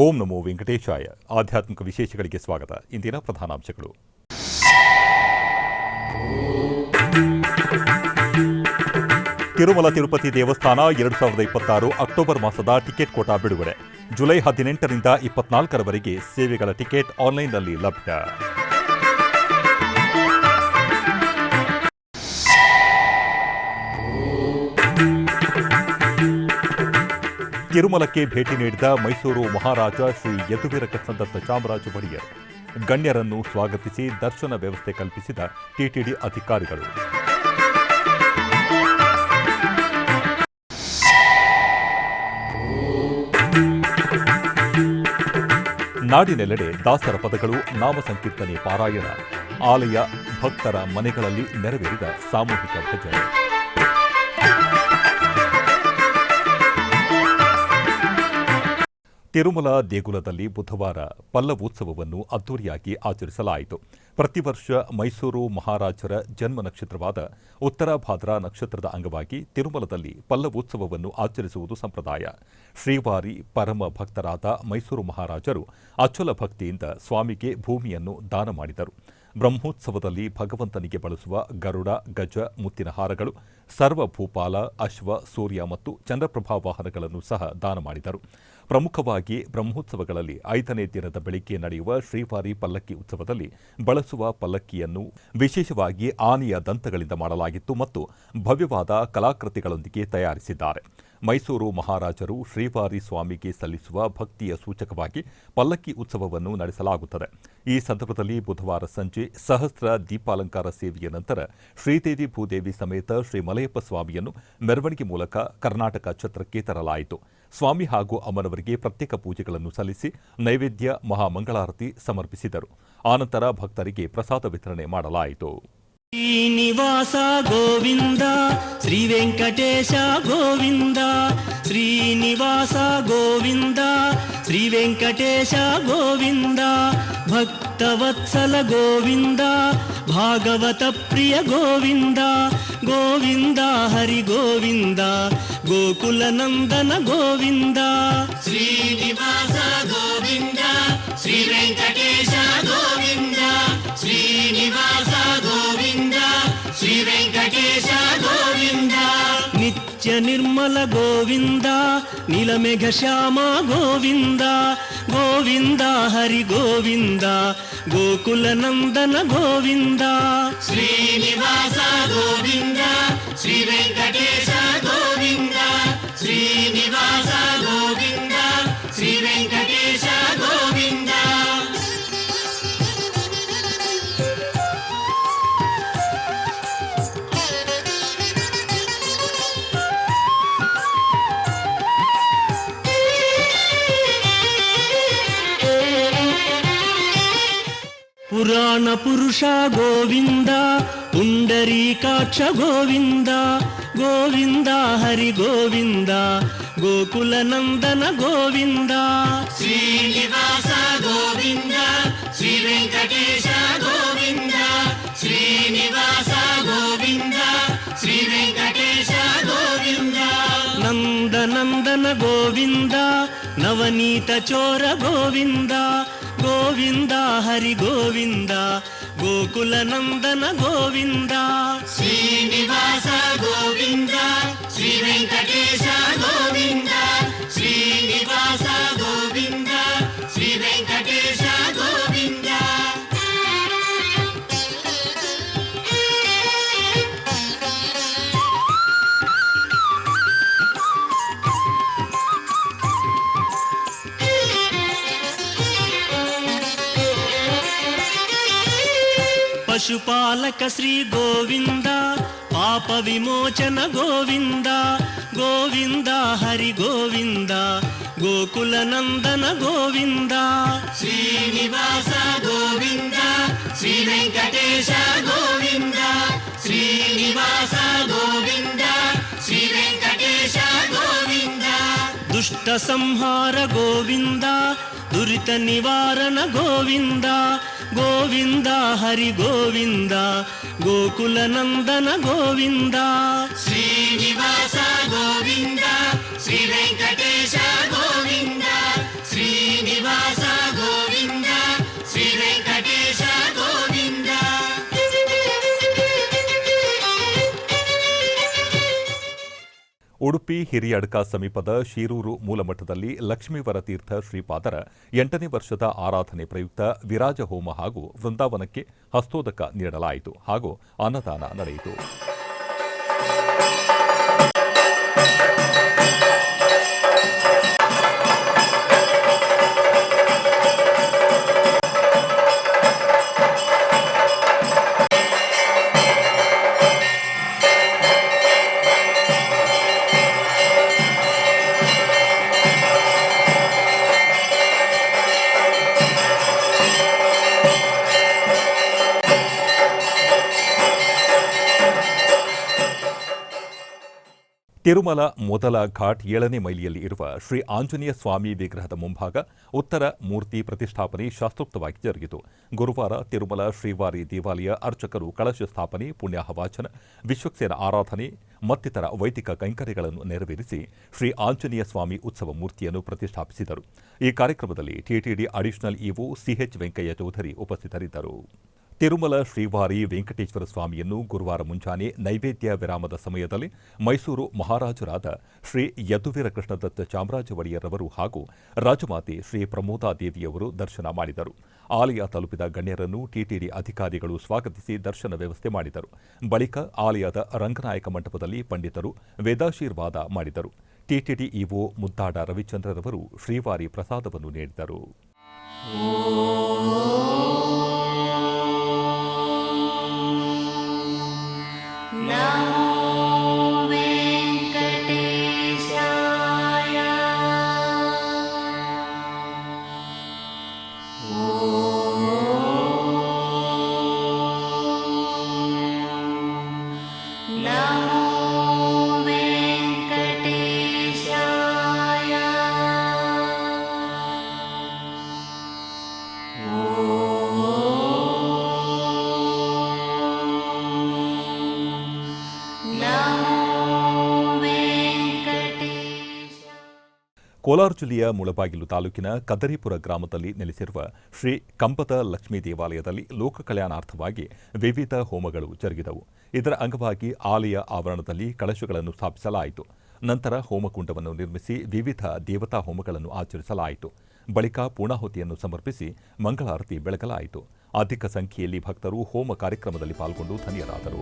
ಓಂ ನಮೋ ವೆಂಕಟೇಶಾಯ. ಆಧ್ಯಾತ್ಮಿಕ ವಿಶೇಷಗಳಿಗೆ ಸ್ವಾಗತ. ಇಂದಿನ ಪ್ರಧಾನಾಂಶಗಳು. ತಿರುಮಲ ತಿರುಪತಿ ದೇವಸ್ಥಾನ 2026 ಅಕ್ಟೋಬರ್ ಮಾಸದ ಟಿಕೆಟ್ ಕೋಟಾ ಬಿಡುಗಡೆ. ಜುಲೈ 18ರಿಂದ 24ರವರೆಗೆ ಸೇವೆಗಳ ಟಿಕೆಟ್ ಆನ್ಲೈನ್ನಲ್ಲಿ ಲಭ್ಯ. ತಿರುಮಲಕ್ಕೆ ಭೇಟಿ ನೀಡಿದ ಮೈಸೂರು ಮಹಾರಾಜ ಶ್ರೀ ಯದುವೀರ ಕೃಷ್ಣದತ್ತ ಚಾಮರಾಜ ಒಡೆಯರ್. ಗಣ್ಯರನ್ನು ಸ್ವಾಗತಿಸಿ ದರ್ಶನ ವ್ಯವಸ್ಥೆ ಕಲ್ಪಿಸಿದ ಟಿಟಿಡಿ ಅಧಿಕಾರಿಗಳು. ನಾಡಿನೆಲ್ಲೆಡೆ ದಾಸರ ಪದಗಳು, ನಾಮ ಸಂಕೀರ್ತನೆ, ಪಾರಾಯಣ. ಆಲಯ ಭಕ್ತರ ಮನೆಗಳಲ್ಲಿ ನೆರವೇರಿದ ಸಾಮೂಹಿಕ ಭಜನೆ. ತಿರುಮಲ ದೇಗುಲದಲ್ಲಿ ಬುಧವಾರ ಪಲ್ಲವೋತ್ಸವವನ್ನು ಅದ್ದೂರಿಯಾಗಿ ಆಚರಿಸಲಾಯಿತು. ಪ್ರತಿ ವರ್ಷ ಮೈಸೂರು ಮಹಾರಾಜರ ಜನ್ಮ ನಕ್ಷತ್ರವಾದ ಉತ್ತರ ಭಾದ್ರಾ ನಕ್ಷತ್ರದ ಅಂಗವಾಗಿ ತಿರುಮಲದಲ್ಲಿ ಪಲ್ಲವೋತ್ಸವವನ್ನು ಆಚರಿಸುವುದು ಸಂಪ್ರದಾಯ. ಶ್ರೀವಾರಿ ಪರಮ ಭಕ್ತರಾದ ಮೈಸೂರು ಮಹಾರಾಜರು ಅಚಲ ಭಕ್ತಿಯಿಂದ ಸ್ವಾಮಿಗೆ ಭೂಮಿಯನ್ನು ದಾನ ಮಾಡಿದರು. ಬ್ರಹ್ಮೋತ್ಸವದಲ್ಲಿ ಭಗವಂತನಿಗೆ ಬಳಸುವ ಗರುಡ, ಗಜ, ಮುತ್ತಿನ ಹಾರಗಳು, ಸರ್ವಭೂಪಾಲ, ಅಶ್ವ, ಸೂರ್ಯ ಮತ್ತು ಚಂದ್ರಪ್ರಭಾ ವಾಹನಗಳನ್ನು ಸಹ ದಾನ ಮಾಡಿದರು. ಪ್ರಮುಖವಾಗಿ ಬ್ರಹ್ಮೋತ್ಸವಗಳಲ್ಲಿ 5ನೇ ದಿನದ ಬೆಳಿಗ್ಗೆ ನಡೆಯುವ ಶ್ರೀವಾರಿ ಪಲ್ಲಕ್ಕಿ ಉತ್ಸವದಲ್ಲಿ ಬಳಸುವ ಪಲ್ಲಕ್ಕಿಯನ್ನು ವಿಶೇಷವಾಗಿ ಆನೆಯ ದಂತಗಳಿಂದ ಮಾಡಲಾಗಿತ್ತು ಮತ್ತು ಭವ್ಯವಾದ ಕಲಾಕೃತಿಗಳೊಂದಿಗೆ ತಯಾರಿಸಿದ್ದಾರೆ. ಮೈಸೂರು ಮಹಾರಾಜರು ಶ್ರೀವಾರಿ ಸ್ವಾಮಿಗೆ ಸಲ್ಲಿಸುವ ಭಕ್ತಿಯ ಸೂಚಕವಾಗಿ ಪಲ್ಲಕ್ಕಿ ಉತ್ಸವವನ್ನು ನಡೆಸಲಾಗುತ್ತದೆ. ಈ ಸಂದರ್ಭದಲ್ಲಿ ಬುಧವಾರ ಸಂಜೆ ಸಹಸ್ರ ದೀಪಾಲಂಕಾರ ಸೇವೆಯ ನಂತರ ಶ್ರೀದೇವಿ ಭೂದೇವಿ ಸಮೇತ ಶ್ರೀ ಮಲಯಪ್ಪ ಸ್ವಾಮಿಯನ್ನು ಮೆರವಣಿಗೆ ಮೂಲಕ ಕರ್ನಾಟಕ ಛತ್ರಕ್ಕೆ ತರಲಾಯಿತು. ಸ್ವಾಮಿ ಹಾಗೂ ಅಮ್ಮನವರಿಗೆ ಪ್ರತ್ಯೇಕ ಪೂಜೆಗಳನ್ನು ಸಲ್ಲಿಸಿ ನೈವೇದ್ಯ, ಮಹಾಮಂಗಳಾರತಿ ಸಮರ್ಪಿಸಿದರು. ಆನಂತರ ಭಕ್ತರಿಗೆ ಪ್ರಸಾದ ವಿತರಣೆ ಮಾಡಲಾಯಿತು. ಶ್ರೀನಿವಾಸ ಗೋವಿಂದ, ಶ್ರೀ ವೆಂಕಟೇಶ ಗೋವಿಂದ, ಶ್ರೀನಿವಾಸ ಗೋವಿಂದ, ಶ್ರೀ ವೆಂಕಟೇಶ ಗೋವಿಂದ, ಭಕ್ತವತ್ಸಲ ಗೋವಿಂದ, ಭಾಗವತ ಪ್ರಿಯ ಗೋವಿಂದ, ಗೋವಿಂದ ಹರಿ ಗೋವಿಂದ, ಗೋಕುಲ ನಂದನ ಗೋವಿಂದ. ಶ್ರೀನಿವಾಸ ಗೋವಿಂದ, ಶ್ರೀ ವೆಂಕಟೇಶ ಗೋವಿಂದ, ಶ್ರೀನಿವಾಸ ಗೋವಿಂದ, ಶ್ರೀ ವೆಂಕಟೇಶ ಗೋವಿಂದ. ನಿತ್ಯ ನಿರ್ಮಲ ಗೋವಿಂದ, ನೀಲಮೇಘ ಶ್ಯಾಮ ಗೋವಿಂದ, ಗೋವಿಂದ ಹರಿ ಗೋವಿಂದ, ಗೋಕುಲ ನಂದನ ಗೋವಿಂದ. ಶ್ರೀನಿವಾಸ ಗೋವಿಂದ, ಶ್ರೀ ವೆಂಕಟೇಶ ಗೋವಿಂದ, ಶ್ರೀನಿವಾಸ ಗೋವಿಂದ, ಶ್ರೀ ವೆಂಕಟೇಶ ಗೋವಿಂದ. ಪುರಾಣ ಪುರುಷ ಗೋವಿಂದ, ಪುಂಡರೀಕಾಕ್ಷ ಗೋವಿಂದ, ಗೋವಿಂದ ಹರಿ ಗೋವಿಂದ, ಗೋಕುಲ ನಂದನ ಗೋವಿಂದ. ಶ್ರೀನಿವಾಸ ಗೋವಿಂದ, ಶ್ರೀ ವೆಂಕಟೇಶ ಗೋವಿಂದ, ಶ್ರೀನಿವಾಸ ಗೋವಿಂದ, ಶ್ರೀ ವೆಂಕಟೇಶ ಗೋವಿಂದ. ನಂದನಂದನ ಗೋವಿಂದ, ನವನೀತ ಚೋರ ಗೋವಿಂದ, ಗೋವಿಂದ ಹರಿ ಗೋವಿಂದ, ಗೋಕುಲ ನಂದನ ಗೋವಿಂದ. ಶ್ರೀನಿವಾಸ ಗೋವಿಂದ, ಶ್ರೀ ವೆಂಕಟೇಶ ಗೋವಿಂದ, ಶ್ರೀನಿವಾಸ ಗೋವಿಂದ, ಶ್ರೀ ವೆಂಕಟೇಶ ಗೋವಿಂದ. ಪಶುಪಾಲಕ ಶ್ರೀ ಗೋವಿಂದ, ಪಾಪ ವಿಮೋಚನ ಗೋವಿಂದ, ಗೋವಿಂದ ಹರಿ ಗೋವಿಂದ, ಗೋಕುಲ ನಂದನ ಗೋವಿಂದ. ಶ್ರೀನಿವಾಸ ಗೋವಿಂದ, ಶ್ರೀ ವೆಂಕಟೇಶ ಗೋವಿಂದ, ಶ್ರೀನಿವಾಸ ಗೋವಿಂದ, ಶ್ರೀ ವೆಂಕಟೇಶ ಗೋವಿಂದ. ದುಷ್ಟ ಸಂಹಾರ ಗೋವಿಂದ, ದುರಿತ ನಿವಾರಣ ಗೋವಿಂದ, ಗೋವಿಂದ ಹರಿ ಗೋವಿಂದ, ಗೋಕುಲ ನಂದನ ಗೋವಿಂದ. ಶ್ರೀನಿವಾಸ ಗೋವಿಂದ, ಶ್ರೀ ವೆಂಕಟೇಶ ಗೋವಿಂದ, ಶ್ರೀನಿವಾಸ ಉಡುಪಿ ಹಿರಿಯಡ್ಕ ಸಮೀಪದ ಶೀರೂರು ಮೂಲಮಠದಲ್ಲಿ ಲಕ್ಷ್ಮೀವರ ತೀರ್ಥ ಶ್ರೀಪಾದರ 8ನೇ ವರ್ಷದ ಆರಾಧನೆ ಪ್ರಯುಕ್ತ ವಿರಾಜ ಹೋಮ ಹಾಗೂ ವೃಂದಾವನಕ್ಕೆ ಹಸ್ತೋದಕ ನೀಡಲಾಯಿತು ಹಾಗೂ ಅನ್ನದಾನ ನಡೆಯಿತು. ತಿರುಮಲ ಮೊದಲ ಘಾಟ್ 7ನೇ ಮೈಲಿಯಲ್ಲಿ ಇರುವ ಶ್ರೀ ಆಂಜನೇಯ ಸ್ವಾಮಿ ವಿಗ್ರಹದ ಮುಂಭಾಗ ಉತ್ತರ ಮೂರ್ತಿ ಪ್ರತಿಷ್ಠಾಪನೆ ಶಾಸ್ತ್ರೋಕ್ತವಾಗಿ ಜರುಗಿತು. ಗುರುವಾರ ತಿರುಮಲ ಶ್ರೀವಾರಿ ದೇವಾಲಯ ಅರ್ಚಕರು ಕಳಶ ಸ್ಥಾಪನೆ, ಪುಣ್ಯಾಹವಾಚನ, ವಿಶ್ವಕ್ಸೇನ ಆರಾಧನೆ ಮತ್ತಿತರ ವೈದಿಕ ಕೈಂಕರ್ಯಗಳನ್ನು ನೆರವೇರಿಸಿ ಶ್ರೀ ಆಂಜನೇಯ ಸ್ವಾಮಿ ಉತ್ಸವ ಮೂರ್ತಿಯನ್ನು ಪ್ರತಿಷ್ಠಾಪಿಸಿದರು. ಈ ಕಾರ್ಯಕ್ರಮದಲ್ಲಿ ಟಿಟಿಡಿ ಅಡಿಷನಲ್ ಇಒ ಸಿಎಚ್ ವೆಂಕಯ್ಯ ಚೌಧರಿ ಉಪಸ್ಥಿತರಿದ್ದರು. ತಿರುಮಲ ಶ್ರೀವಾರಿ ವೆಂಕಟೇಶ್ವರ ಸ್ವಾಮಿಯನ್ನು ಗುರುವಾರ ಮುಂಜಾನೆ ನೈವೇದ್ಯ ವಿರಾಮದ ಸಮಯದಲ್ಲಿ ಮೈಸೂರು ಮಹಾರಾಜರಾದ ಶ್ರೀ ಯದುವೀರ ಕೃಷ್ಣದತ್ತ ಚಾಮರಾಜ ಒಡೆಯರ್ ಅವರು ಹಾಗೂ ರಾಜಮಾತೆ ಶ್ರೀ ಪ್ರಮೋದಾದೇವಿಯವರು ದರ್ಶನ ಮಾಡಿದರು. ಆಲಯ ತಲುಪಿದ ಗಣ್ಯರನ್ನು ಟಿಟಿಡಿ ಅಧಿಕಾರಿಗಳು ಸ್ವಾಗತಿಸಿ ದರ್ಶನ ವ್ಯವಸ್ಥೆ ಮಾಡಿದರು. ಬಳಿಕ ಆಲಯದ ರಂಗನಾಯಕ ಮಂಟಪದಲ್ಲಿ ಪಂಡಿತರು ವೇದಾಶೀರ್ವಾದ ಮಾಡಿದರು. ಟಿಟಿಡಿ ಇಒ ಮುದ್ದಾಡ ರವಿಚಂದ್ರರವರು ಶ್ರೀವಾರಿ ಪ್ರಸಾದವನ್ನು ನೀಡಿದರು. ಕೋಲಾರ ಜಿಲ್ಲೆಯ ಮುಳಬಾಗಿಲು ತಾಲೂಕಿನ ಕದರಿಪುರ ಗ್ರಾಮದಲ್ಲಿ ನೆಲೆಸಿರುವ ಶ್ರೀ ಕಂಬದ ಲಕ್ಷ್ಮೀ ದೇವಾಲಯದಲ್ಲಿ ಲೋಕ ಕಲ್ಯಾಣಾರ್ಥವಾಗಿ ವಿವಿಧ ಹೋಮಗಳು ಜರುಗಿದವು. ಇದರ ಅಂಗವಾಗಿ ಆಲಯ ಆವರಣದಲ್ಲಿ ಕಳಶಗಳನ್ನು ಸ್ಥಾಪಿಸಲಾಯಿತು. ನಂತರ ಹೋಮಕುಂಡವನ್ನು ನಿರ್ಮಿಸಿ ವಿವಿಧ ದೇವತಾ ಹೋಮಗಳನ್ನು ಆಚರಿಸಲಾಯಿತು. ಬಳಿಕ ಪೂರ್ಣಾಹುತಿಯನ್ನು ಸಮರ್ಪಿಸಿ ಮಂಗಳಾರತಿ ಬೆಳಗಲಾಯಿತು. ಅಧಿಕ ಸಂಖ್ಯೆಯಲ್ಲಿ ಭಕ್ತರು ಹೋಮ ಕಾರ್ಯಕ್ರಮದಲ್ಲಿ ಪಾಲ್ಗೊಂಡು ಧನ್ಯರಾದರು.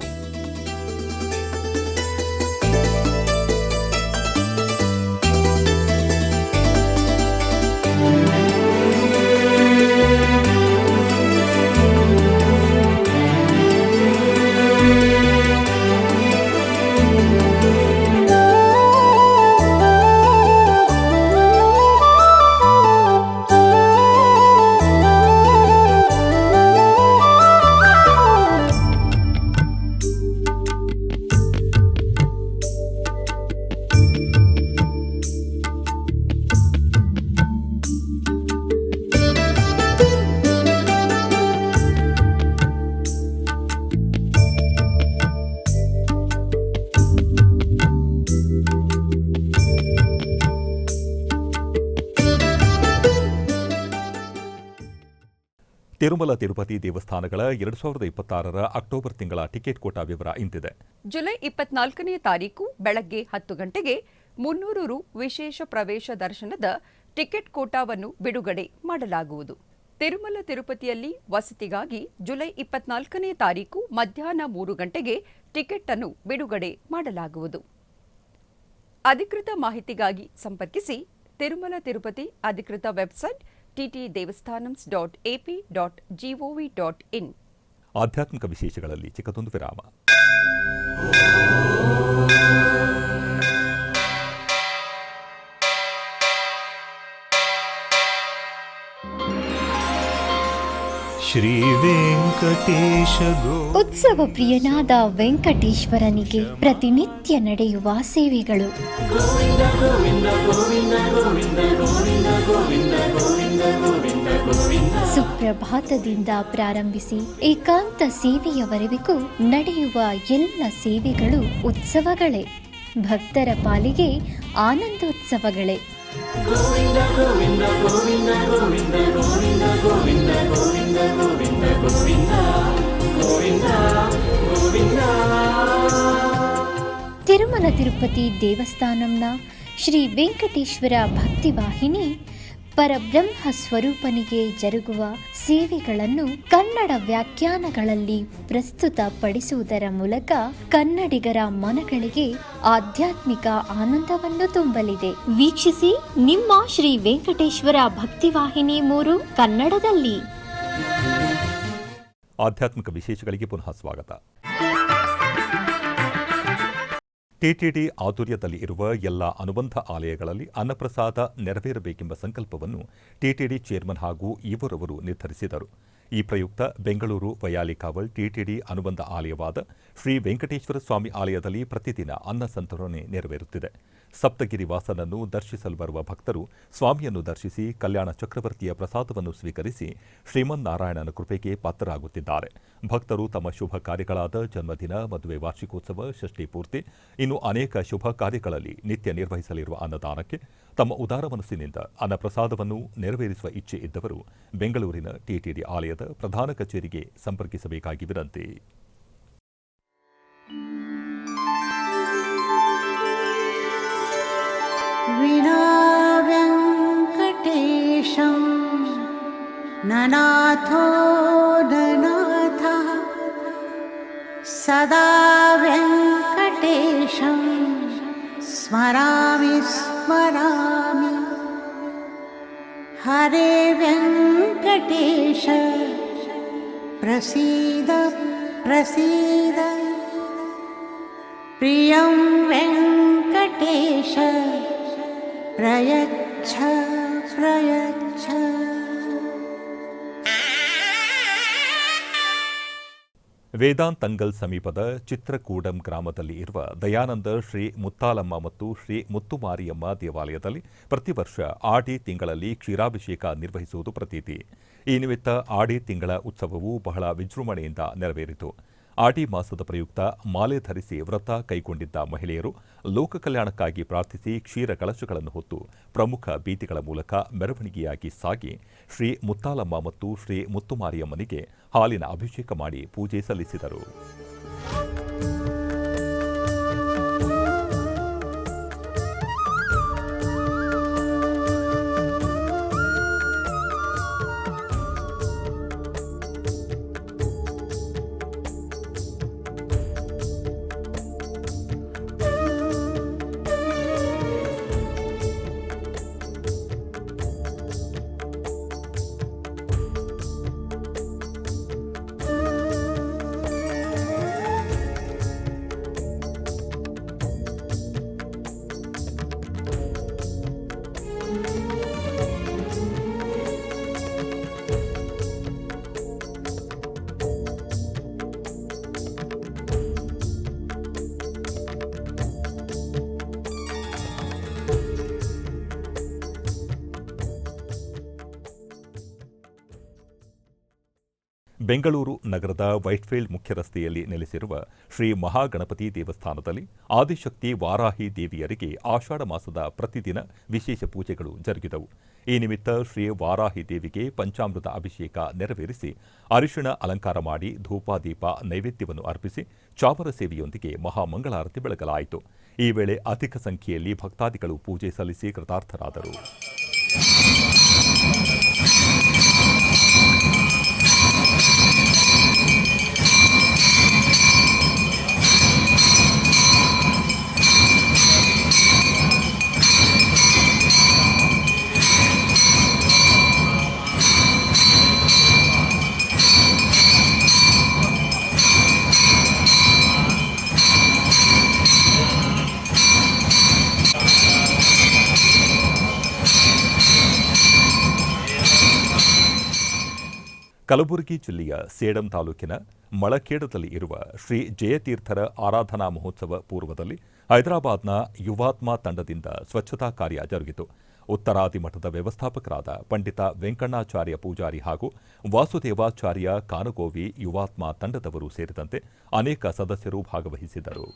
ತಿರುಮಲ ತಿರುಪತಿ ದೇವಸ್ಥಾನಗಳ 2026ರ ಅಕ್ಟೋಬರ್ ತಿಂಗಳ ಟಿಕೆಟ್ ಕೋಟಾ ವಿವರ ಇಂತಿದೆ. ಜುಲೈ 24ನೇ ತಾರೀಕು ಬೆಳಗ್ಗೆ 10 ಗಂಟೆಗೆ 300 ರು ವಿಶೇಷ ಪ್ರವೇಶ ದರ್ಶನದ ಟಿಕೆಟ್ ಕೋಟಾವನ್ನು ಬಿಡುಗಡೆ ಮಾಡಲಾಗುವುದು. ತಿರುಮಲ ತಿರುಪತಿಯಲ್ಲಿ ವಸತಿಗಾಗಿ ಜುಲೈ 24ನೇ ತಾರೀಕು ಮಧ್ಯಾಹ್ನ 3 ಗಂಟೆಗೆ ಟಿಕೆಟ್ ಅನ್ನು ಬಿಡುಗಡೆ ಮಾಡಲಾಗುವುದು. ಅಧಿಕೃತ ಮಾಹಿತಿಗಾಗಿ ಸಂಪರ್ಕಿಸಿ ತಿರುಮಲ ತಿರುಪತಿ ಅಧಿಕೃತ ವೆಬ್ಸೈಟ್ ttdevastanams.ap.gov.in. ಆಧ್ಯಾತ್ಮಿಕ ವಿಶೇಷಗಳಲ್ಲಿ ಚಿಕ್ಕದೊಂದು ವಿರಾಮ. ಶ್ರೀ ವೆಂಕಟೇಶ ಉತ್ಸವ ಪ್ರಿಯನಾದ ವೆಂಕಟೇಶ್ವರನಿಗೆ ಪ್ರತಿನಿತ್ಯ ನಡೆಯುವ ಸೇವೆಗಳು. ಸುಪ್ರಭಾತದಿಂದ ಪ್ರಾರಂಭಿಸಿ ಏಕಾಂತ ಸೇವೆಯವರೆಗೂ ನಡೆಯುವ ಎಲ್ಲ ಸೇವೆಗಳು ಉತ್ಸವಗಳೇ. ಭಕ್ತರ ಪಾಲಿಗೆ ಆನಂದೋತ್ಸವಗಳೇ. ತಿರುಮಲ ತಿರುಮಲ ತಿರುಪತಿ ದೇವಸ್ಥಾನಂನ ಶ್ರೀ ವೆಂಕಟೇಶ್ವರ ಭಕ್ತಿವಾಹಿನಿ ಪರಬ್ರಹ್ಮ ಸ್ವರೂಪನಿಗೆ ಜರುಗುವ ಸೇವೆಗಳನ್ನು ಕನ್ನಡ ವ್ಯಾಖ್ಯಾನಗಳಲ್ಲಿ ಪ್ರಸ್ತುತಪಡಿಸುವುದರ ಮೂಲಕ ಕನ್ನಡಿಗರ ಮನಗಳಿಗೆ ಆಧ್ಯಾತ್ಮಿಕ ಆನಂದವನ್ನು ತುಂಬಲಿದೆ. ವೀಕ್ಷಿಸಿ ನಿಮ್ಮ ಶ್ರೀ ವೆಂಕಟೇಶ್ವರ ಭಕ್ತಿವಾಹಿನಿ 3 ಕನ್ನಡದಲ್ಲಿ. ಆಧ್ಯಾತ್ಮಿಕ ವಿಶೇಷಗಳಿಗೆ ಪುನಃ ಸ್ವಾಗತ. ಟಿಟಿಡಿ ಆಧ್ವರ್ಯದಲ್ಲಿ ಇರುವ ಎಲ್ಲ ಅನುಬಂಧ ಆಲಯಗಳಲ್ಲಿ ಅನ್ನಪ್ರಸಾದ ನೆರವೇರಬೇಕೆಂಬ ಸಂಕಲ್ಪವನ್ನು ಟಿಟಿಡಿ ಚೇರ್ಮನ್ ಹಾಗೂ ಇವರವರು ನಿರ್ಧರಿಸಿದರು. ಈ ಪ್ರಯುಕ್ತ ಬೆಂಗಳೂರು ವಯಾಲಿಕಾವಲ್ ಟಿಟಿಡಿ ಅನುಬಂಧ ಆಲಯವಾದ ಶ್ರೀ ವೆಂಕಟೇಶ್ವರ ಸ್ವಾಮಿ ಆಲಯದಲ್ಲಿ ಪ್ರತಿದಿನ ಅನ್ನ ಸಂತರಣೆ ನೆರವೇರುತ್ತಿದೆ. ಸಪ್ತಗಿರಿ ವಾಸನನ್ನು ದರ್ಶಿಸಲು ಬರುವ ಭಕ್ತರು ಸ್ವಾಮಿಯನ್ನು ದರ್ಶಿಸಿ ಕಲ್ಯಾಣ ಚಕ್ರವರ್ತಿಯ ಪ್ರಸಾದವನ್ನು ಸ್ವೀಕರಿಸಿ ಶ್ರೀಮನ್ನಾರಾಯಣನ ಕೃಪೆಗೆ ಪಾತ್ರರಾಗುತ್ತಿದ್ದಾರೆ. ಭಕ್ತರು ತಮ್ಮ ಶುಭ ಕಾರ್ಯಗಳಾದ ಜನ್ಮದಿನ, ಮದುವೆ, ವಾರ್ಷಿಕೋತ್ಸವ, ಷಷ್ಠಿ ಪೂರ್ತಿ, ಇನ್ನು ಅನೇಕ ಶುಭ ಕಾರ್ಯಗಳಲ್ಲಿ ನಿತ್ಯ ನಿರ್ವಹಿಸಲಿರುವ ಅನ್ನದಾನಕ್ಕೆ ತಮ್ಮ ಉದಾರ ಮನಸ್ಸಿನಿಂದ ಅನ್ನಪ್ರಸಾದವನ್ನು ನೆರವೇರಿಸುವ ಇಚ್ಛೆ ಇದ್ದವರು ಬೆಂಗಳೂರಿನ ಟಿಟಿಡಿ ಆಲಯದ ಪ್ರಧಾನ ಕಚೇರಿಗೆ ಸಂಪರ್ಕಿಸಬೇಕಾಗಿ ವಿನಂತಿ. ವಿನಾ ವೆಂಕಟೇಶಂ ನನಾಥೋ ನನಾಥಃ ಸದಾ ವೆಂಕಟೇಶಂ ಸ್ಮರಾಮಿ ಸ್ಮರಾಮಿ. ಹರೇ ವೆಂಕಟೇಶ ಪ್ರಸೀದ ಪ್ರಸೀದ. ಪ್ರಿಯಂ ವೆಂಕಟೇಶ ಪ್ರಯಚ್ಛ ಪ್ರಯಚ್ಛ. ವೇದಾಂತಂಗಲ್ ಸಮೀಪದ ಚಿತ್ರಕೂಡಂ ಗ್ರಾಮದಲ್ಲಿ ಇರುವ ದಯಾನಂದ ಶ್ರೀ ಮುತ್ತಾಲಮ್ಮ ಮತ್ತು ಶ್ರೀ ಮುತ್ತುಮಾರಿಯಮ್ಮ ದೇವಾಲಯದಲ್ಲಿ ಪ್ರತಿ ವರ್ಷ ಆಡಿ ತಿಂಗಳಲ್ಲಿ ಕ್ಷೀರಾಭಿಷೇಕ ನಿರ್ವಹಿಸುವುದು ಪ್ರತೀತಿ. ಈ ನಿಮಿತ್ತ ಆಡಿ ತಿಂಗಳ ಉತ್ಸವವು ಬಹಳ ವಿಜೃಂಭಣೆಯಿಂದ ನೆರವೇರಿತು. ಆಡಿ ಮಾಸದ ಪ್ರಯುಕ್ತ ಮಾಲೆ ಧರಿಸಿ ವ್ರತ ಕೈಗೊಂಡಿದ್ದ ಮಹಿಳೆಯರು ಲೋಕ ಕಲ್ಯಾಣಕ್ಕಾಗಿ ಪ್ರಾರ್ಥಿಸಿ ಕ್ಷೀರ ಕಳಶಗಳನ್ನು ಹೊತ್ತು ಪ್ರಮುಖ ಬೀದಿಗಳ ಮೂಲಕ ಮೆರವಣಿಗೆಯಾಗಿ ಸಾಗಿ ಶ್ರೀ ಮುತ್ತಾಲಮ್ಮ ಮತ್ತು ಶ್ರೀ ಮುತ್ತುಮಾರಿಯಮ್ಮನಿಗೆ ಹಾಲಿನ ಅಭಿಷೇಕ ಮಾಡಿ ಪೂಜೆ ಸಲ್ಲಿಸಿದರು. ಬೆಂಗಳೂರು ನಗರದ ವೈಟ್ಫೀಲ್ಡ್ ಮುಖ್ಯ ರಸ್ತೆಯಲ್ಲಿ ನೆಲೆಸಿರುವ ಶ್ರೀ ಮಹಾಗಣಪತಿ ದೇವಸ್ಥಾನದಲ್ಲಿ ಆದಿಶಕ್ತಿ ವಾರಾಹಿ ದೇವಿಯರಿಗೆ ಆಷಾಢ ಮಾಸದ ಪ್ರತಿದಿನ ವಿಶೇಷ ಪೂಜೆಗಳು ಜರುಗಿದವು. ಈ ನಿಮಿತ್ತ ಶ್ರೀ ವಾರಾಹಿ ದೇವಿಗೆ ಪಂಚಾಮೃತ ಅಭಿಷೇಕ ನೆರವೇರಿಸಿ ಅರಿಶಿಣ ಅಲಂಕಾರ ಮಾಡಿ ಧೂಪದೀಪ ನೈವೇದ್ಯವನ್ನು ಅರ್ಪಿಸಿ ಚಾಮರ ಸೇವೆಯೊಂದಿಗೆ ಮಹಾಮಂಗಳಾರತಿ ಬೆಳಗಲಾಯಿತು. ಈ ವೇಳೆ ಅಧಿಕ ಸಂಖ್ಯೆಯಲ್ಲಿ ಭಕ್ತಾದಿಗಳು ಪೂಜೆ ಸಲ್ಲಿಸಿ ಕೃತಾರ್ಥರಾದರು. ಕಲಬುರಗಿ ಜಿಲ್ಲೆಯ ಸೇಡಂ ತಾಲೂಕಿನ ಮಳಖೇಡದಲ್ಲಿ ಇರುವ ಶ್ರೀ ಜಯತೀರ್ಥರ ಆರಾಧನಾ ಮಹೋತ್ಸವ ಪೂರ್ವದಲ್ಲಿ ಹೈದರಾಬಾದ್ನ ಯುವಾತ್ಮ ತಂಡದಿಂದ ಸ್ವಚ್ಛತಾ ಕಾರ್ಯ ಜರುಗಿತು. ಉತ್ತರಾದಿ ಮಠದ ವ್ಯವಸ್ಥಾಪಕರಾದ ಪಂಡಿತ ವೆಂಕಣ್ಣಾಚಾರ್ಯ ಪೂಜಾರಿ ಹಾಗೂ ವಾಸುದೇವಾಚಾರ್ಯ ಕಾನಗೋವಿ ಯುವಾತ್ಮ ತಂಡದವರು ಸೇರಿದಂತೆ ಅನೇಕ ಸದಸ್ಯರು ಭಾಗವಹಿಸಿದ್ದರು.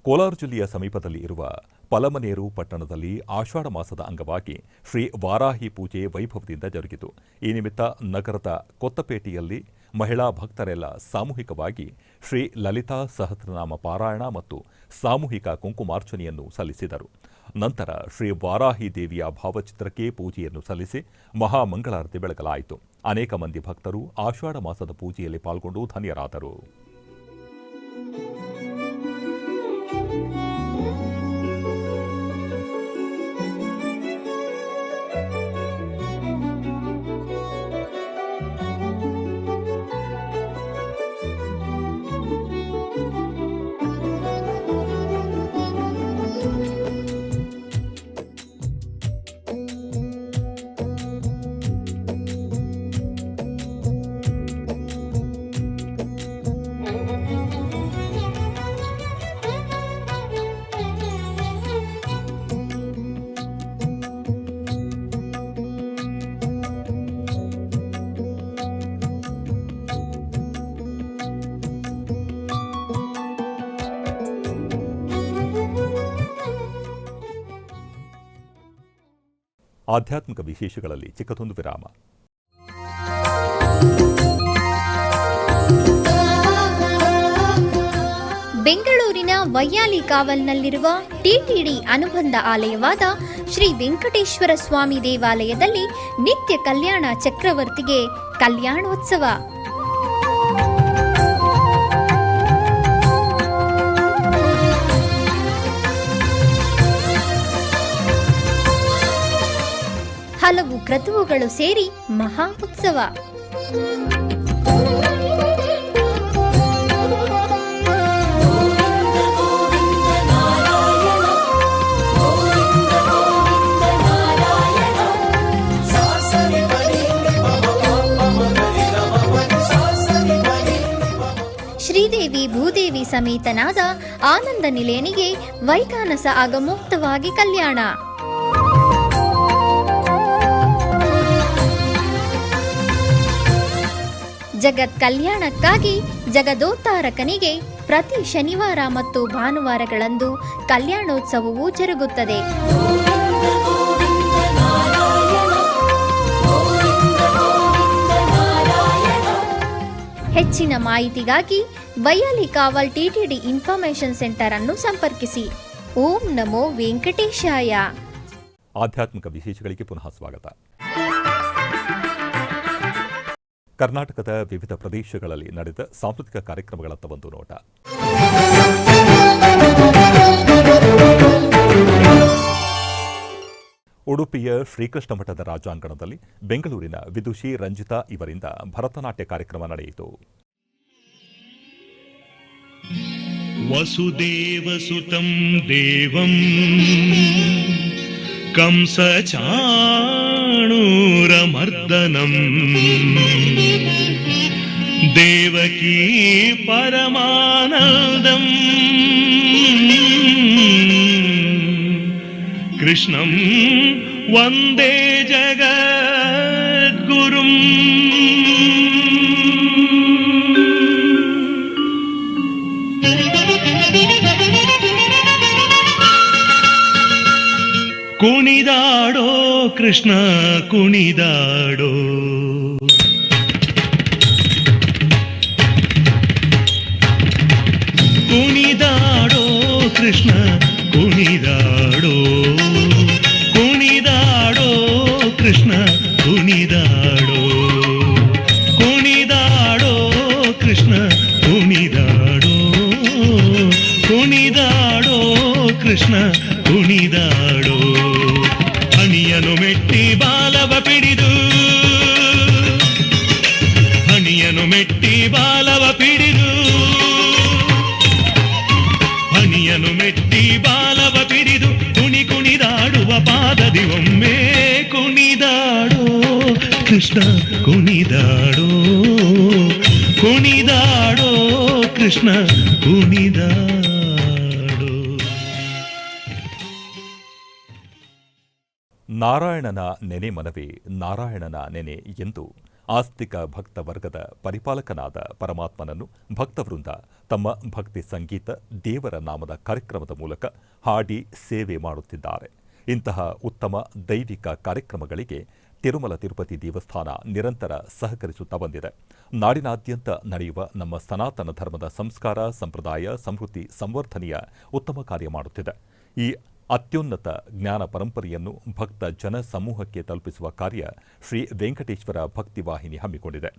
ಕೋಲಾರ ಜಿಲ್ಲೆಯ ಸಮೀಪದಲ್ಲಿ ಇರುವ ಪಲಮನೇರು ಪಟ್ಟಣದಲ್ಲಿ ಆಷಾಢ ಮಾಸದ ಅಂಗವಾಗಿ ಶ್ರೀ ವಾರಾಹಿ ಪೂಜೆ ವೈಭವದಿಂದ ಜರುಗಿತು. ಈ ನಿಮಿತ್ತ ನಗರದ ಕೊತ್ತಪೇಟೆಯಲ್ಲಿ ಮಹಿಳಾ ಭಕ್ತರೆಲ್ಲ ಸಾಮೂಹಿಕವಾಗಿ ಶ್ರೀ ಲಲಿತಾ ಸಹಸ್ರನಾಮ ಪಾರಾಯಣ ಮತ್ತು ಸಾಮೂಹಿಕ ಕುಂಕುಮಾರ್ಚನೆಯನ್ನು ಸಲ್ಲಿಸಿದರು. ನಂತರ ಶ್ರೀ ವಾರಾಹಿ ದೇವಿಯ ಭಾವಚಿತ್ರಕ್ಕೆ ಪೂಜೆಯನ್ನು ಸಲ್ಲಿಸಿ ಮಹಾಮಂಗಳಾರತಿ ಬೆಳಗಲಾಯಿತು. ಅನೇಕ ಮಂದಿ ಭಕ್ತರು ಆಷಾಢ ಮಾಸದ ಪೂಜೆಯಲ್ಲಿ ಪಾಲ್ಗೊಂಡು ಧನ್ಯರಾದರು. ಆಧ್ಯಾತ್ಮಿಕ ವಿಶೇಷಗಳಲ್ಲಿ ಚಿಕ್ಕದೊಂದು ವಿರಾಮ. ಬೆಂಗಳೂರಿನ ವೈಯಾಲಿ ಕಾವಲ್ನಲ್ಲಿರುವ ಟಿಟಿಡಿ ಅನುಬಂಧ ಆಲಯವಾದ ಶ್ರೀ ವೆಂಕಟೇಶ್ವರ ಸ್ವಾಮಿ ದೇವಾಲಯದಲ್ಲಿ ನಿತ್ಯ ಕಲ್ಯಾಣ ಚಕ್ರವರ್ತಿಗೆ ಕಲ್ಯಾಣೋತ್ಸವ. ಹಲವು ಕ್ರತುವುಗಳು ಸೇರಿ ಮಹಾ ಉತ್ಸವ. ಶ್ರೀದೇವಿ ಭೂದೇವಿ ಸಮೇತನಾದ ಆನಂದ ನಿಲಯನಿಗೆ ವೈಖಾನಸ ಆಗಮೋಕ್ತವಾಗಿ ಕಲ್ಯಾಣ. ಜಗತ್ ಕಲ್ಯಾಣಕ್ಕಾಗಿ ಜಗದೋತ್ತಾರಕನಿಗೆ ಪ್ರತಿ ಶನಿವಾರ ಮತ್ತು ಭಾನುವಾರಗಳಂದು ಕಲ್ಯಾಣೋತ್ಸವವು ಜರುಗುತ್ತದೆ. ಹೆಚ್ಚಿನ ಮಾಹಿತಿಗಾಗಿ ವೈಯಾಲಿ ಕಾವಲ್ ಟಿಟಿಡಿ ಇನ್ಫಾರ್ಮೇಶನ್ ಸೆಂಟರ್ ಅನ್ನು ಸಂಪರ್ಕಿಸಿ. ಓಂ ನಮೋ ವೆಂಕಟೇಶಾಯ. ಆಧ್ಯಾತ್ಮಿಕ ವಿಶೇಷಗಳಿಗೆ ಪುನಃ ಸ್ವಾಗತ. ಕರ್ನಾಟಕದ ವಿವಿಧ ಪ್ರದೇಶಗಳಲ್ಲಿ ನಡೆದ ಸಾಂಸ್ಕೃತಿಕ ಕಾರ್ಯಕ್ರಮಗಳತ್ತ ಒಂದು ನೋಟ. ಉಡುಪಿಯ ಶ್ರೀಕೃಷ್ಣ ಮಠದ ರಾಜಾಂಗಣದಲ್ಲಿ ಬೆಂಗಳೂರಿನ ವಿದುಷಿ ರಂಜಿತಾ ಇವರಿಂದ ಭರತನಾಟ್ಯ ಕಾರ್ಯಕ್ರಮ ನಡೆಯಿತು. ವಸುದೇವಸುತಂ ದೇವಂ ಕಂಸಚಾಣೂರಮರ್ದನಂ ದೇವಕೀ ಪರಮಾನಂದಂ ಕೃಷ್ಣಂ ವಂದೇ ಜಗದ್ಗುರುಂ. ಕುಣಿದಾಡೋ ಕೃಷ್ಣ ಕುಣಿದಾಡೋ, ಕುಣಿದಾಡೋ ಕೃಷ್ಣ ಕುಣಿದಾಡೋ, ಕುಣಿದಾಡೋ ಕೃಷ್ಣ ಕುಣಿದಾಡೋ, ಕುಣಿದಾಡೋ ಕೃಷ್ಣ ಕುಣಿದಾಡೋ, ಕುಣಿದಾಡೋ ಕೃಷ್ಣ ಕುಣಿದಾಡೋ. ಹಣಿಯನು ಮೆಟ್ಟಿ ಬಾಲವ ಪಿಡಿದು, ಹಣಿಯನು ಮೆಟ್ಟಿ ಬಾಲವ ಪಿಡಿದು, ಹಣಿಯನು ಮೆಟ್ಟಿ ಬಾಲವ ಪಿಡಿದು ಕುಣಿ ಕುಣಿದಾಡುವ ಪಾದದಿ ಒಮ್ಮೆ ಕುಣಿದಾಡೋ ಕೃಷ್ಣ ಕುಣಿದಾಡೋ, ಕುಣಿದಾಡೋ ಕೃಷ್ಣ ಕುಣಿದಾಡೋ. ನಾರಾಯಣನ ನೆನೆ ಮನವೇ ನಾರಾಯಣನ ನೆನೆ ಎಂದು ಆಸ್ತಿಕ ಭಕ್ತ ವರ್ಗದ ಪರಿಪಾಲಕನಾದ ಪರಮಾತ್ಮನನ್ನು ಭಕ್ತವೃಂದ ತಮ್ಮ ಭಕ್ತಿ ಸಂಗೀತ ದೇವರ ನಾಮದ ಕಾರ್ಯಕ್ರಮದ ಮೂಲಕ ಹಾಡಿ ಸೇವೆ ಮಾಡುತ್ತಿದ್ದಾರೆ. ಇಂತಹ ಉತ್ತಮ ದೈವಿಕ ಕಾರ್ಯಕ್ರಮಗಳಿಗೆ ತಿರುಮಲ ತಿರುಪತಿ ದೇವಸ್ಥಾನ ನಿರಂತರ ಸಹಕರಿಸುತ್ತಾ ಬಂದಿದೆ. ನಾಡಿನಾದ್ಯಂತ ನಡೆಯುವ ನಮ್ಮ ಸನಾತನ ಧರ್ಮದ ಸಂಸ್ಕಾರ, ಸಂಪ್ರದಾಯ, ಸಮೃದ್ಧಿ ಸಂವರ್ಧನೆಯ ಉತ್ತಮ ಕಾರ್ಯ ಮಾಡುತ್ತಿದೆ. ಈ ಅತ್ಯುನ್ನತ ಜ್ಞಾನ ಪರಂಪರೆಯನ್ನು ಭಕ್ತ ಜನ ಸಮೂಹಕ್ಕೆ ತಲುಪಿಸುವ ಕಾರ್ಯ ಶ್ರೀ ವೆಂಕಟೇಶ್ವರ ಭಕ್ತಿವಾಹಿನಿ ಹಮ್ಮಿಕೊಂಡಿದೆ.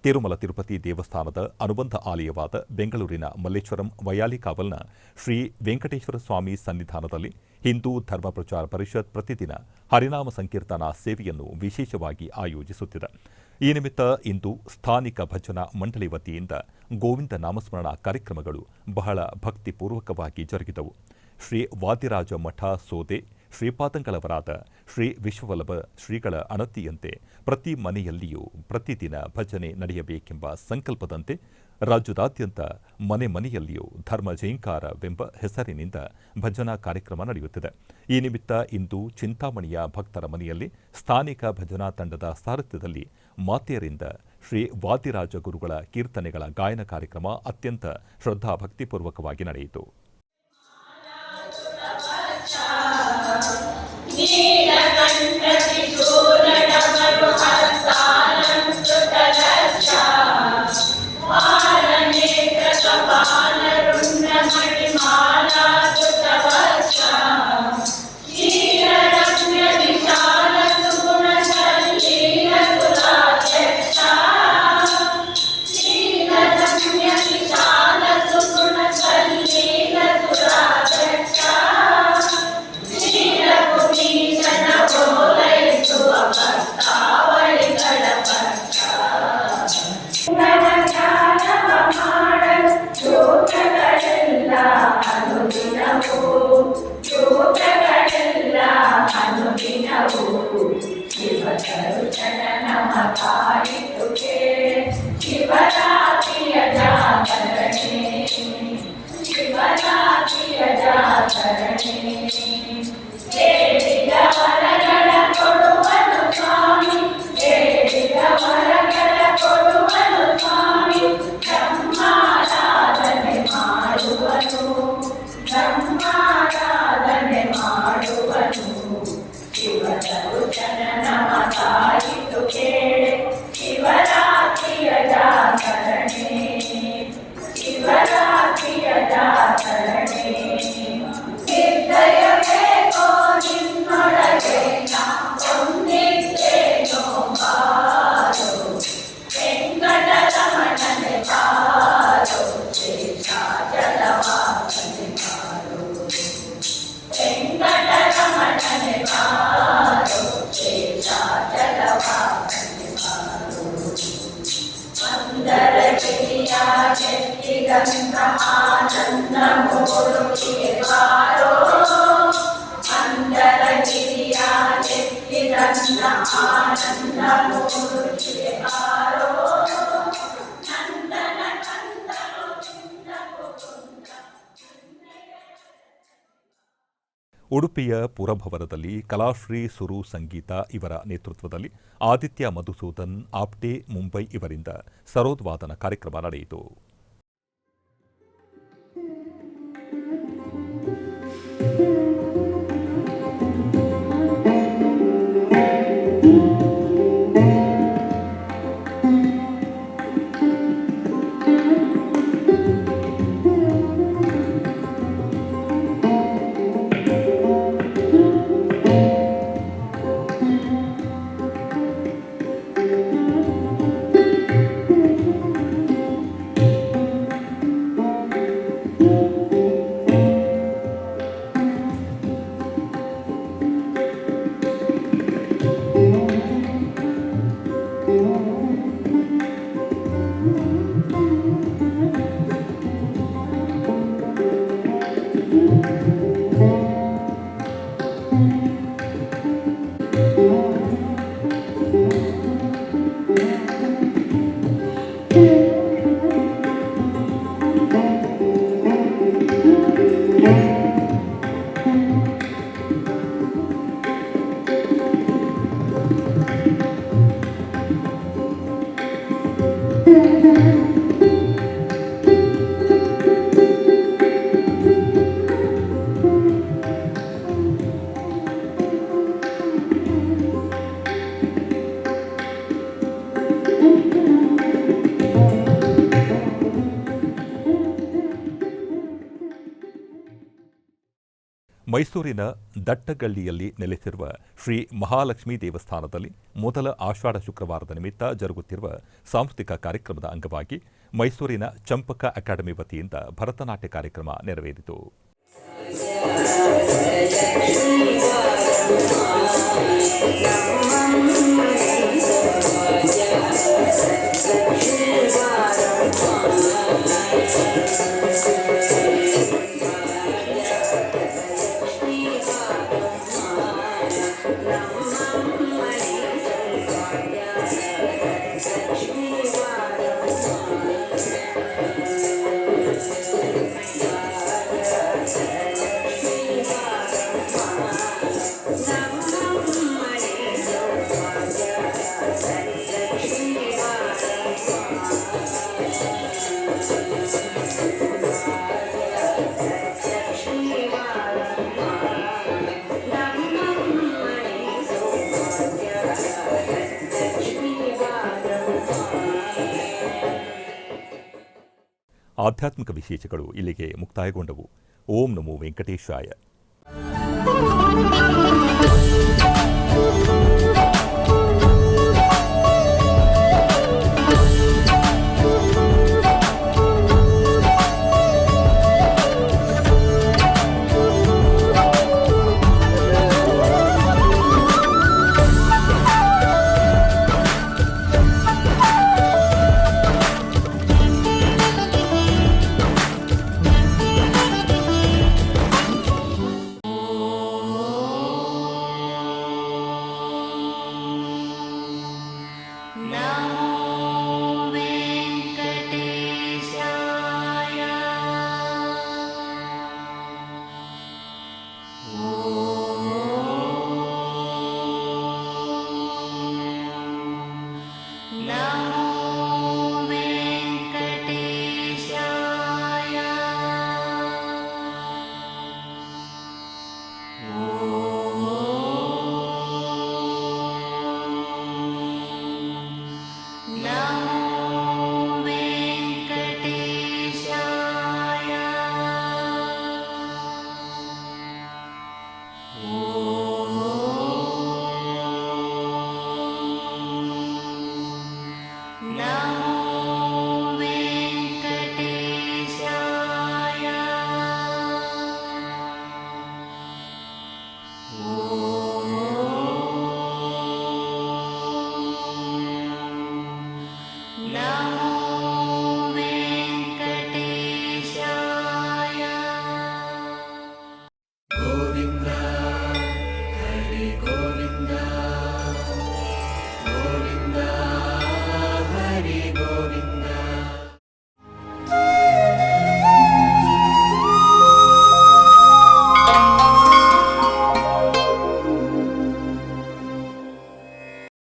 ತಿರುಮಲ ತಿರುಪತಿ ದೇವಸ್ಥಾನದ ಅನುಬಂಧ ಆಲಯವಾದ ಬೆಂಗಳೂರಿನ ಮಲ್ಲೇಶ್ವರಂ ವೈಯಾಲಿಕಾವಲ್ನ ಶ್ರೀ ವೆಂಕಟೇಶ್ವರ ಸ್ವಾಮಿ ಸನ್ನಿಧಾನದಲ್ಲಿ ಹಿಂದೂ ಧರ್ಮ ಪ್ರಚಾರ ಪರಿಷತ್ ಪ್ರತಿದಿನ ಹರಿನಾಮ ಸಂಕೀರ್ತನಾ ಸೇವೆಯನ್ನು ವಿಶೇಷವಾಗಿ ಆಯೋಜಿಸುತ್ತಿದೆ. ಈ ನಿಮಿತ್ತ ಇಂದು ಸ್ಥಾನಿಕ ಭಜನಾ ಮಂಡಳಿ ವತಿಯಿಂದ ಗೋವಿಂದ ನಾಮಸ್ಮರಣ ಕಾರ್ಯಕ್ರಮಗಳು ಬಹಳ ಭಕ್ತಿಪೂರ್ವಕವಾಗಿ ಜರುಗಿದವು. ಶ್ರೀ ವಾದಿರಾಜ ಮಠ ಸೋದೆ ಶ್ರೀಪಾದಂಗಳವರಾದ ಶ್ರೀ ವಿಶ್ವವಲ್ಲಭ ಶ್ರೀಗಳ ಅಣತಿಯಂತೆ ಪ್ರತಿ ಮನೆಯಲ್ಲಿಯೂ ಪ್ರತಿದಿನ ಭಜನೆ ನಡೆಯಬೇಕೆಂಬ ಸಂಕಲ್ಪದಂತೆ ರಾಜ್ಯದಾದ್ಯಂತ ಮನೆ ಮನೆಯಲ್ಲಿಯೂ ಧರ್ಮ ಜೈಂಕಾರವೆಂಬ ಹೆಸರಿನಿಂದ ಭಜನಾ ಕಾರ್ಯಕ್ರಮ ನಡೆಯುತ್ತಿದೆ. ಈ ನಿಮಿತ್ತ ಇಂದು ಚಿಂತಾಮಣಿಯ ಭಕ್ತರ ಮನೆಯಲ್ಲಿ ಸ್ಥಾನಿಕ ಭಜನಾ ತಂಡದ ಸಾರಥ್ಯದಲ್ಲಿ ಮಾತೆಯರಿಂದ ಶ್ರೀ ವಾದಿರಾಜ ಗುರುಗಳ ಕೀರ್ತನೆಗಳ ಗಾಯನ ಕಾರ್ಯಕ್ರಮ ಅತ್ಯಂತ ಶ್ರದ್ಧಾಭಕ್ತಿಪೂರ್ವಕವಾಗಿ ನಡೆಯಿತು. ಉಡುಪಿಯ ಪುರಭವನದಲ್ಲಿ ಕಲಾಶ್ರೀ ಸುರು ಸಂಗೀತ ಇವರ ನೇತೃತ್ವದಲ್ಲಿ ಆದಿತ್ಯ ಮಧುಸೂದನ್ ಆಪ್ಟೆ ಮುಂಬೈ ಇವರಿಂದ ಸರೋದ್ವಾದನ ಕಾರ್ಯಕ್ರಮ ನಡೆಯಿತು. ಮೈಸೂರಿನ ದಟ್ಟಗಳ್ಳಿಯಲ್ಲಿ ನೆಲೆಸಿರುವ ಶ್ರೀ ಮಹಾಲಕ್ಷ್ಮೀ ದೇವಸ್ಥಾನದಲ್ಲಿ ಮೊದಲ ಆಷಾಢ ಶುಕ್ರವಾರದ ನಿಮಿತ್ತ ಜರುಗುತ್ತಿರುವ ಸಾಂಸ್ಕೃತಿಕ ಕಾರ್ಯಕ್ರಮದ ಅಂಗವಾಗಿ ಮೈಸೂರಿನ ಚಂಪಕ ಅಕಾಡೆಮಿ ವತಿಯಿಂದ ಭರತನಾಟ್ಯ ಕಾರ್ಯಕ್ರಮ ನೆರವೇರಿತು. ಆಧ್ಯಾತ್ಮಿಕ ವಿಶೇಷಗಳು ಇಲ್ಲಿಗೆ ಮುಕ್ತಾಯಗೊಂಡವು. ಓಂ ನಮೋ ವೆಂಕಟೇಶಾಯ.